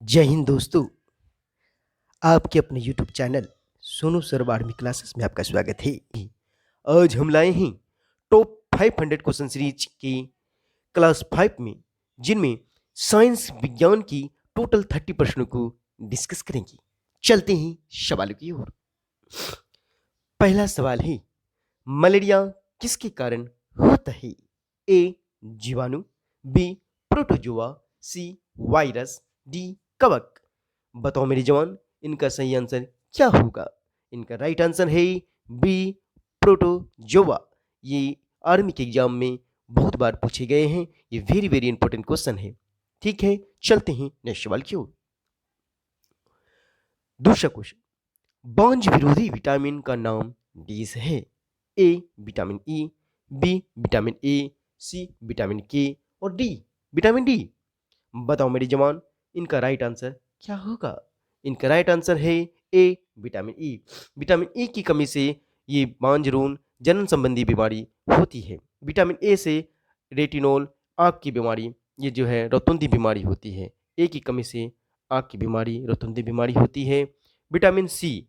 जय हिंद दोस्तों। आपके अपने YouTube channel Sonu sir army classes में आपका स्वागत है। आज हम लाए हैं टॉप 500 क्वेश्चन सीरीज की क्लास 5 में, जिनमें साइंस विज्ञान की टोटल 30 प्रश्नों को डिस्कस करेंगे। चलते हैं सवालों की ओर। पहला सवाल है, मलेरिया किसके कारण होता है? ए जीवाणु, B protozoa, C virus, D कवक। बताओ मेरे जवान, इनका सही आंसर क्या होगा? इनका राइट आंसर है बी प्रोटोजोआ। ये आर्मी के एग्जाम में बहुत बार पूछे गए हैं। ये वेरी वेरी इंपॉर्टेंट क्वेश्चन है। ठीक है, चलते हैं नेक्स्ट सवाल की ओर। दूसरा क्वेश्चन, बांझ विरोधी विटामिन का नाम डीज है। A vitamin E, B vitamin A, C vitamin K और डी विटामिन डी। बताओ मेरे जवान, इनका राइट आंसर क्या होगा? इनका राइट आंसर है A vitamin E. Vitamin E की कमी से ये बांझरून जनन संबंधी बीमारी होती है। विटामिन ए से रेटिनोल आँख की बीमारी, ये जो है रोतुंदी बीमारी होती है। ए की कमी से आँख की बीमारी, रोतुंदी बीमारी होती है। विटामिन सी,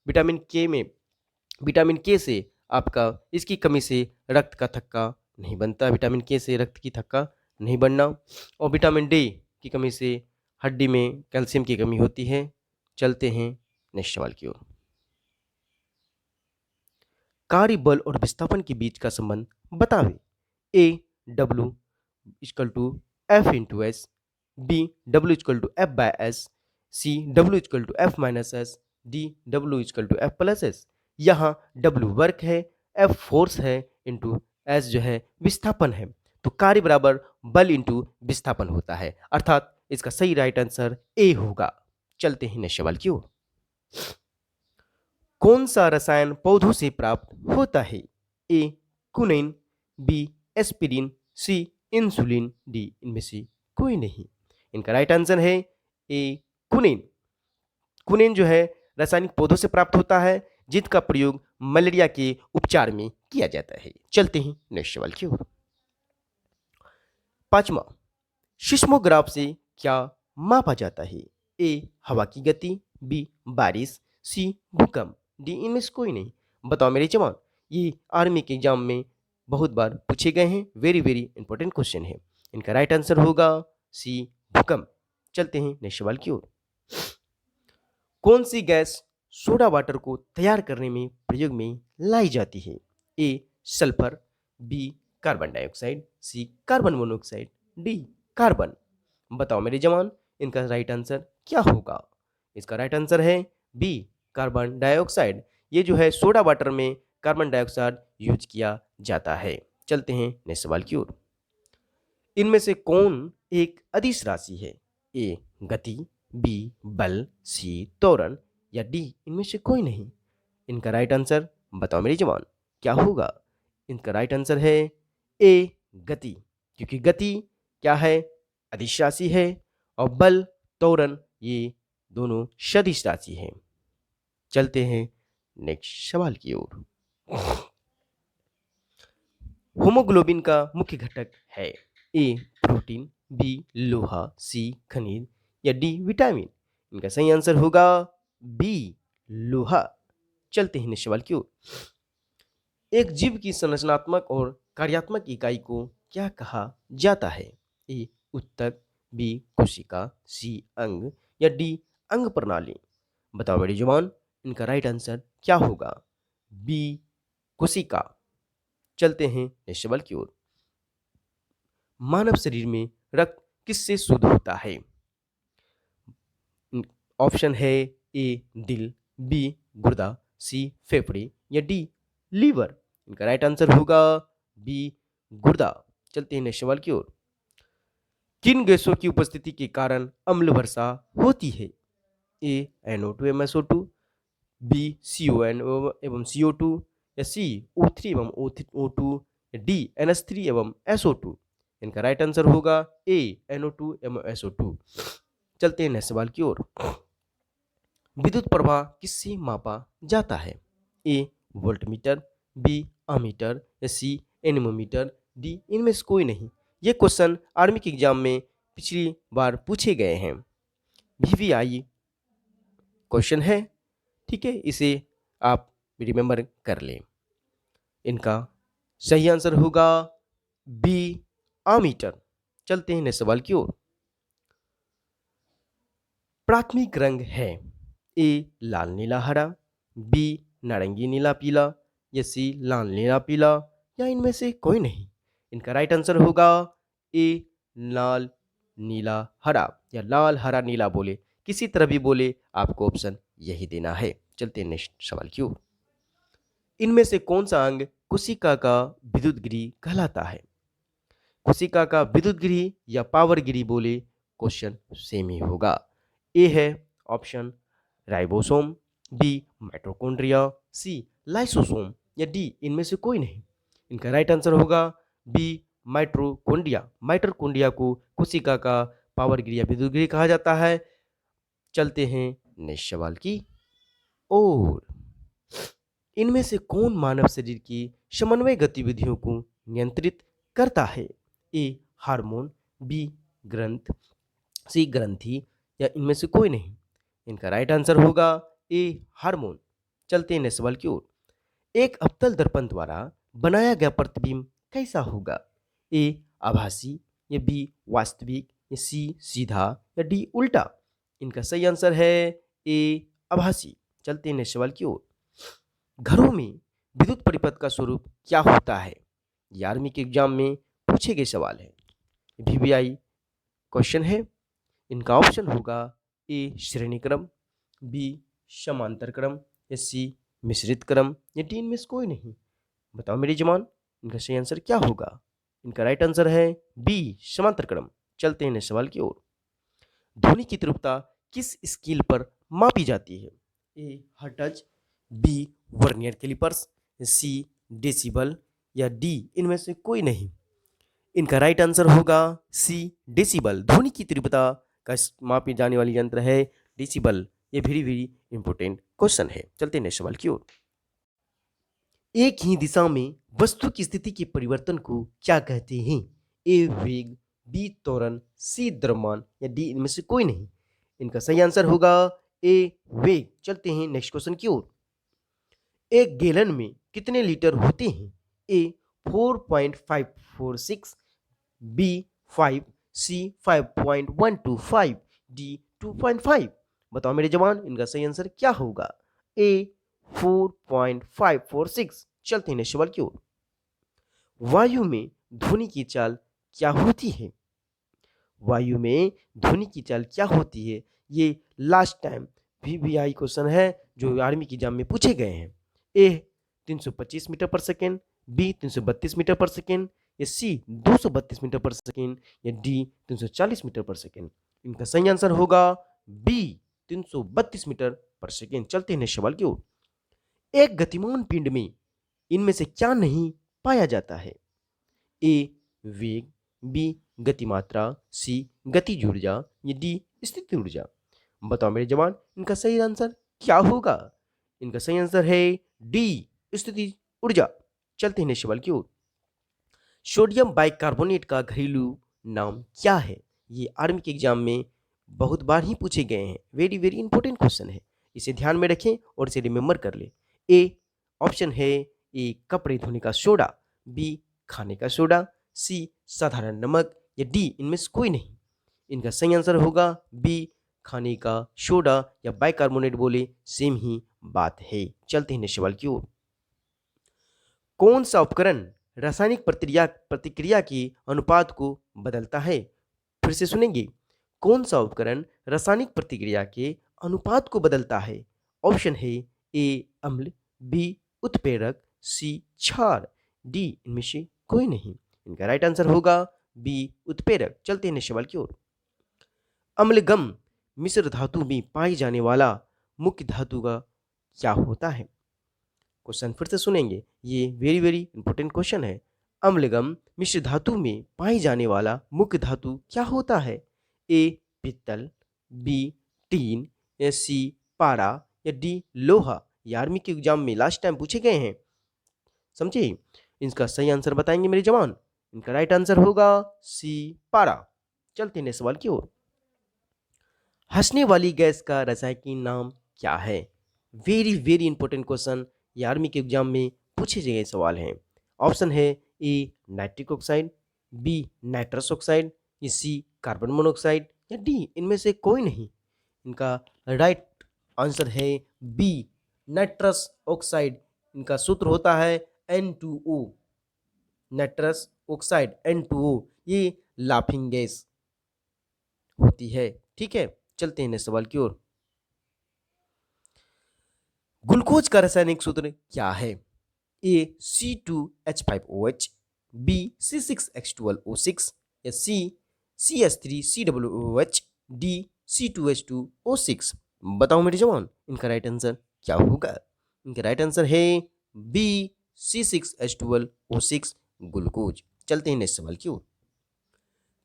विटामिन के से आपका इसकी कमी से रक्त का थक्का नहीं बनता। विटामिन के से रक्त की थक्का नहीं बनना। और विटामिन डी की कमी से हड्डी में कैल्शियम की कमी होती है। चलते हैं नेक्स्ट सवाल की ओर। कार्य बल और विस्थापन के बीच का संबंध बतावे। A W equal to F into S, B W equal to F by S, C W equal to F minus S, D W equal to F plus S. यहाँ डब्ल्यू वर्क है, एफ फोर्स है, into S जो है विस्थापन है। तो कार्य बराबर बल इंटू विस्थापन होता है, अर्थात इसका सही राइट आंसर ए होगा। चलते हैं नेक्स्ट सवाल की ओर। कौन सा रसायन पौधों से प्राप्त होता है? ए कुनिन, बी एस्पिरिन, सी इंसुलिन, डी इनमें से कोई नहीं। इनका राइट आंसर है ए कुनिन। कुनिन जो है रासायनिक पौधों से प्राप्त होता है, जिसका प्रयोग मलेरिया के उपचार में किया जाता है। चलते हैं नेक्स्ट सवाल की ओर। पांचवा, सिस्मोग्राफ से क्या मापा जाता है? ए हवा की गति, बी बारिश, सी भूकंप, डी इनमें से कोई नहीं। बताओ मेरे जवान, ये आर्मी के एग्जाम में बहुत बार पूछे गए हैं। वेरी वेरी इंपॉर्टेंट क्वेश्चन है। इनका राइट आंसर होगा सी भूकंप। चलते हैं नेक्स्ट सवाल की ओर। कौन सी गैस सोडा वाटर को तैयार करने में प्रयोग में लाई जाती है? ए सल्फर, बी कार्बन डाइऑक्साइड, सी कार्बन मोनोऑक्साइड, डी कार्बन। बताओ मेरे जवान, इनका राइट आंसर क्या होगा? इसका राइट आंसर है बी कार्बन डाइऑक्साइड। ये जो है सोडा वाटर में कार्बन डाइऑक्साइड यूज किया जाता है। चलते हैं नेक्स्ट सवाल की ओर। इनमें से कौन एक अदिश राशि है? ए गति, बी बल, सी त्वरण या डी इनमें से कोई नहीं। इनका राइट आंसर बताओ मेरे जवान क्या होगा? इनका राइट आंसर है ए गति, क्योंकि गति क्या है? अदिश राशि है, और बल त्वरण ये दोनों सदिश राशि है। चलते हैं नेक्स्ट सवाल की ओर। होमोग्लोबिन का मुख्य घटक है? ए प्रोटीन, बी लोहा, सी खनिज या डी विटामिन। इनका सही आंसर होगा बी लोहा। चलते हैं नेक्स्ट सवाल की ओर। एक जीव की संरचनात्मक और कार्यात्मक इकाई को क्या कहा जाता है? ए उत्तक, बी कोशिका, सी अंग या डी अंग प्रणाली। बताओ मेरे जवान, इनका राइट आंसर क्या होगा? बी कोशिका। चलते हैं नेक्स्ट सवाल की ओर। मानव शरीर में रक्त किससे शुद्ध होता है? ऑप्शन है ए दिल, बी गुर्दा, सी फेफड़े या डी लीवर। इनका राइट आंसर होगा बी गुर्दा। चलते हैं नेक्स्ट सवाल की ओर। किन गैसों की उपस्थिति के कारण अम्ल वर्षा होती है? ए NO2 MSO2, बी CON एवं CO2 या सी O3 एवं O2 या डी NH3 एवं SO2। इनका राइट आंसर होगा ए NO2 एवं SO2। चलते हैं नेक्स्ट सवाल की ओर। विद्युत प्रवाह किससे मापा जाता है? ए वोल्टमीटर, बी अमीटर या सी एनेमोमीटर, डी इनमें से कोई नहीं। ये क्वेश्चन आर्मी के एग्जाम में पिछली बार पूछे गए हैं। VVI क्वेश्चन है, ठीक है, इसे आप रिमेंबर कर लें। इनका सही आंसर होगा बी, आमीटर। चलते हैं नेक्स्ट सवाल की ओर। प्राथमिक रंग है ए लाल नीला हरा, बी नारंगी नीला पीला, या सी लाल नीला पीला, या इनमें से कोई नहीं। इनका राइट आंसर होगा ए लाल नीला हरा, या लाल हरा नीला बोले, किसी तरह भी बोले, आपको ऑप्शन यही देना है। चलते हैं नेक्स्ट सवाल की ओर। इनमें से कौन सा अंग कोशिका का विद्युत गृह कहलाता है? कोशिका का विद्युत गृह या पावर गृह बोले, क्वेश्चन सेम ही होगा। ए है ऑप्शन राइबोसोम, बी माइटोकॉन्ड्रिया, सी लाइसोसोम, या डी इनमें से कोई नहीं। इनका राइट आंसर होगा बी, माइटोकॉन्ड्रिया। माइटोकॉन्ड्रिया को कोशिका का पावर गृह या विद्युत गृह कहा जाता है। चलते हैं नेक्स्ट सवाल की ओर। इनमें से कौन मानव शरीर की समन्वय गतिविधियों को नियंत्रित करता है? ए हार्मोन, बी ग्रंथ, सी ग्रंथि, या इनमें से कोई नहीं। इनका राइट आंसर होगा ए हार्मोन। चलते हैं नेक्स्ट सवाल की ओर। एक अवतल दर्पण द्वारा बनाया गया प्रतिबिंब कैसा होगा? ए आभासी, या बी वास्तविक, या सी सीधा, या डी उल्टा। इनका सही आंसर है ए आभासी। चलते हैं नेक्स्ट सवाल की ओर। घरों में विद्युत परिपथ का स्वरूप क्या होता है? ये आर्मी के एग्जाम में पूछे गए सवाल है, VVI क्वेश्चन है। इनका ऑप्शन होगा ए श्रेणी क्रम, बी समांतर क्रम, या सी मिश्रित क्रम, या डी इनमें से कोई नहीं। बताओ मेरे जवान, इनका सही आंसर क्या होगा? इनका राइट आंसर है बी, समांतर क्रम। चलते हैं नेक्स्ट सवाल की ओर। ध्वनि की तीव्रता किस स्केल पर मापी जाती है? ए हर्ट्ज, बी वर्नियर कैलिपर्स, सी डेसिबल, या डी इनमें से कोई नहीं। इनका राइट आंसर होगा सी डेसिबल। ध्वनि की तीव्रता का मापी जाने वाली यंत्र है डेसिबल। ये वेरी वेरी इंपॉर्टेंट क्वेश्चन है। चलते हैं नेक्स्ट सवाल की ओर। एक ही दिशा में वस्तु की स्थिति के परिवर्तन को क्या कहते हैं? ए वेग, बी त्वरण, सी द्रव्यमान, या डी इनमें से कोई नहीं। इनका सही आंसर होगा ए वेग। चलते हैं नेक्स्ट क्वेश्चन की ओर। एक गैलन में कितने लीटर होते हैं? ए 4.546, बी 5, सी 5.125, डी 2.5। बताओ मेरे जवान, इनका सही आंसर क्या होगा? ए 4.546। चलते हैं नेक्स्ट सवाल की ओर। वायु में ध्वनि की चाल क्या होती है? वायु में ध्वनि की चाल क्या होती है? ये लास्ट टाइम VVI क्वेश्चन है जो आर्मी की एग्जाम में पूछे गए हैं। ए 325 मीटर पर सेकेंड, बी 332 मीटर पर सेकेंड, या सी 232 मीटर पर सेकेंड, या डी 340 मीटर पर सेकेंड। इनका सही आंसर होगा बी, 332 मीटर पर सेकेंड। चलते हैं नेक्स्ट सवाल की ओर। एक गतिमान पिंड में इनमें से क्या नहीं पाया जाता है? ए वेग, बी गतिमात्रा, सी गतिज ऊर्जा, या डी स्थिति ऊर्जा। बताओ मेरे जवान, इनका सही आंसर क्या होगा? इनका सही आंसर है डी, स्थिति ऊर्जा। चलते हैं नेक्स्ट सवाल की ओर। सोडियम बाइकार्बोनेट का घरेलू नाम क्या है? ये आर्मी के एग्जाम में बहुत बार ही पूछे गए हैं। वेरी वेरी इंपॉर्टेंट क्वेश्चन है, इसे ध्यान में रखें और इसे रिमेंबर कर ले। ए ऑप्शन है ए कपड़े धोने का सोडा, बी खाने का सोडा, सी साधारण नमक, या डी इनमें से कोई नहीं। इनका सही आंसर होगा बी खाने का सोडा, या बाइकार्बोनेट बोले सेम ही बात है। चलते हैं नेक्स्ट सवाल की ओर। कौन सा उपकरण रासायनिक प्रतिक्रिया के अनुपात को बदलता है? फिर से सुनेंगे। कौन सा उपकरण रासायनिक प्रतिक्रिया के अनुपात को बदलता है? ऑप्शन है ए अम्ल, बी उत्प्रेरक, सी क्षार, डी इनमें से कोई नहीं। इनका राइट आंसर होगा बी उत्प्रेरक। चलते हैं नेक्स्ट सवाल की ओर। अम्लगम मिश्र धातु में पाई जाने वाला मुख्य धातु का क्या होता है? क्वेश्चन फिर से सुनेंगे, ये वेरी वेरी इंपॉर्टेंट क्वेश्चन है। अम्लगम मिश्र धातु में पाई जाने वाला मुख्य धातु क्या होता है? ए पित्तल, बी टीन, या सी पारा, या डी लोहा। ये आर्मी के एग्जाम में लास्ट टाइम पूछे गए हैं, समझे। इसका सही आंसर बताएंगे मेरे जवान। इनका राइट आंसर होगा सी पारा। चलते हैं सवाल की ओर। हंसने वाली गैस का रासायनिक नाम क्या है? वेरी वेरी इंपॉर्टेंट क्वेश्चन, ये आर्मी के एग्जाम में पूछे गए सवाल हैं। ऑप्शन है A nitric oxide, B nitrous oxide, या सी कार्बन मोनोऑक्साइड, या डी इनमें से कोई नहीं। इनका राइट आंसर है बी नाइट्रस ऑक्साइड। इनका सूत्र होता है N2O। नाइट्रस ऑक्साइड N2O, ये लाफिंग गैस होती है। ठीक है, चलते हैं नेक्स्ट सवाल की ओर। ग्लूकोज का रासायनिक सूत्र क्या है? ए C2H5OH, बी C6H12O6, या सी CS3COOH, डी C2H2O6। बताओ मेरे जवान, इनका राइट आंसर क्या होगा? इनका राइट आंसर है बी C6H12O6 ग्लूकोज। चलते हैं नेक्स्ट सवाल की ओर।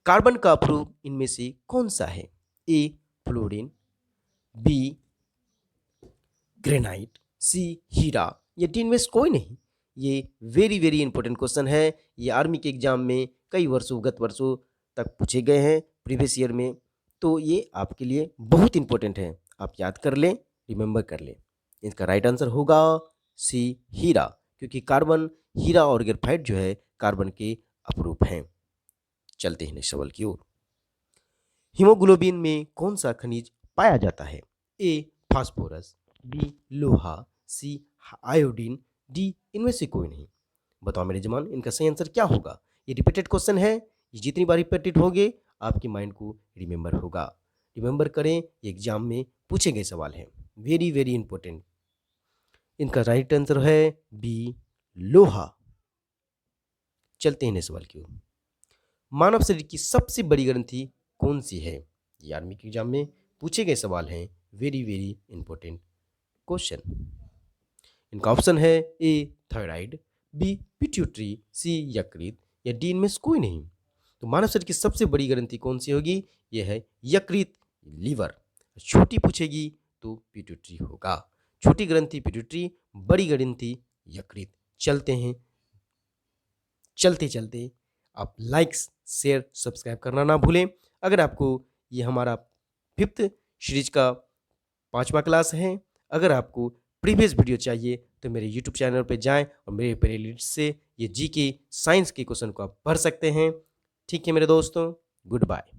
कार्बन का अवरोह इनमें से कौन सा है? ए फ्लोरीन, बी ग्रेनाइट, सी हीरा, या डी इनमें से कोई नहीं। ये वेरी वेरी इंपॉर्टेंट क्वेश्चन है। ये आर्मी के एग्जाम में कई वर्षों गत वर्षों तक पूछे गए हैं प्रीवियस ईयर में, तो ये आपके लिए बहुत इंपॉर्टेंट है। आप याद कर लें, रिमेंबर कर लें। इसका राइट आंसर होगा सी हीरा, क्योंकि कार्बन, हीरा और ग्रेफाइट जो है कार्बन के अपरूप हैं। चलते हैं नेक्स्ट सवाल की ओर। हीमोग्लोबिन में कौन सा खनिज पाया जाता है? ए फास्फोरस, बी लोहा, सी आयोडीन, डी इनमें से कोई नहीं। बताओ मेरे जवान, इनका सही आंसर क्या होगा? ये रिपीटेड क्वेश्चन है, ये जितनी बार रिपीटेड होगे आपके माइंड को रिमेंबर होगा। रिमेंबर करें, ये एग्जाम में पूछे गए सवाल हैं, वेरी वेरी इंपॉर्टेंट। इनका राइट आंसर है बी लोहा। चलते हैं नेक्स्ट सवाल की ओर। मानव शरीर की सबसे बड़ी ग्रंथि कौन सी है? ये आर्मी के एग्जाम में पूछे गए सवाल हैं, वेरी वेरी इंपॉर्टेंट क्वेश्चन। इनका ऑप्शन है ए थायराइड, बी पिट्यूटरी, सी यकृत, या डी इनमें से कोई नहीं। तो मानव शरीर की सबसे बड़ी ग्रंथि कौन सी होगी? यह है यकृत, लीवर। छोटी पूछेगी तो पिट्यूटरी होगा। छोटी ग्रंथि पिट्यूटरी, बड़ी ग्रंथि यकृत। चलते हैं, चलते चलते आप लाइक्स शेयर सब्सक्राइब करना ना भूलें। अगर आपको ये हमारा 5th सीरीज का 5वां क्लास है, अगर आपको प्रीवियस वीडियो चाहिए तो मेरे यूट्यूब चैनल पर जाएं और मेरे प्लेलिस्ट से ये जीके साइंस के क्वेश्चन को आप पढ़ सकते हैं। ठीक है मेरे दोस्तों, गुड बाय।